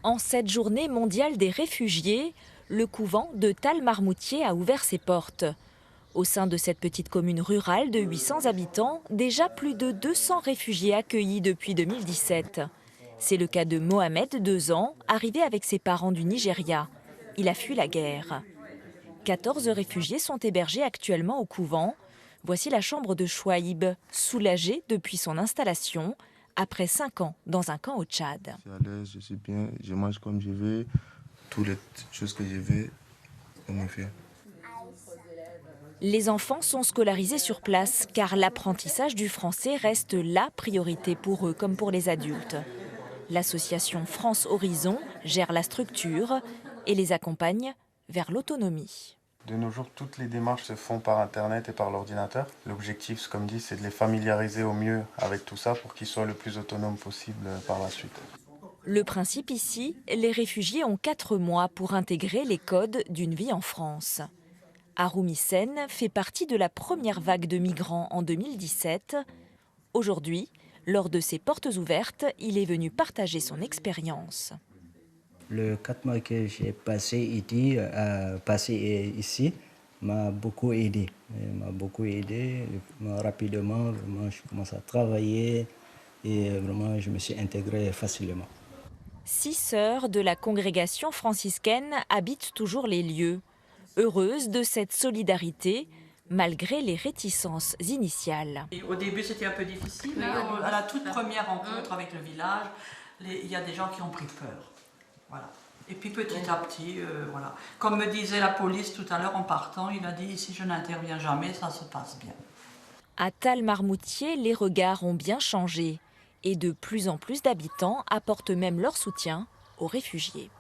En cette journée mondiale des réfugiés, le couvent de Tall-Marmoutier a ouvert ses portes. Au sein de cette petite commune rurale de 800 habitants, déjà plus de 200 réfugiés accueillis depuis 2017. C'est le cas de Mohamed, 2 ans, arrivé avec ses parents du Nigeria. Il a fui la guerre. 14 réfugiés sont hébergés actuellement au couvent. Voici la chambre de Chouaïb, soulagé depuis son installation, après 5 ans dans un camp au Tchad. Je suis à l'aise, je suis bien, je mange comme je veux, toutes les choses que je veux, on me fait. Les enfants sont scolarisés sur place car l'apprentissage du français reste la priorité pour eux comme pour les adultes. L'association France Horizon gère la structure et les accompagne vers l'autonomie. De nos jours, toutes les démarches se font par Internet et par l'ordinateur. L'objectif, comme dit, c'est de les familiariser au mieux avec tout ça pour qu'ils soient le plus autonomes possible par la suite. Le principe ici, les réfugiés ont 4 mois pour intégrer les codes d'une vie en France. Haroumi Sen fait partie de la première vague de migrants en 2017. Aujourd'hui, lors de ses portes ouvertes, il est venu partager son expérience. Le 4 mois que j'ai passé ici m'a beaucoup aidé. Rapidement, vraiment, je commence à travailler et vraiment, je me suis intégré facilement. 6 sœurs de la congrégation franciscaine habitent toujours les lieux, heureuses de cette solidarité, malgré les réticences initiales. Et au début, c'était un peu difficile. Oui, à la toute première rencontre avec le village, il y a des gens qui ont pris peur. Voilà. Et puis petit à petit, voilà. Comme me disait la police tout à l'heure en partant, il a dit « si je n'interviens jamais, ça se passe bien ». À Tall-Marmoutier, les regards ont bien changé et de plus en plus d'habitants apportent même leur soutien aux réfugiés.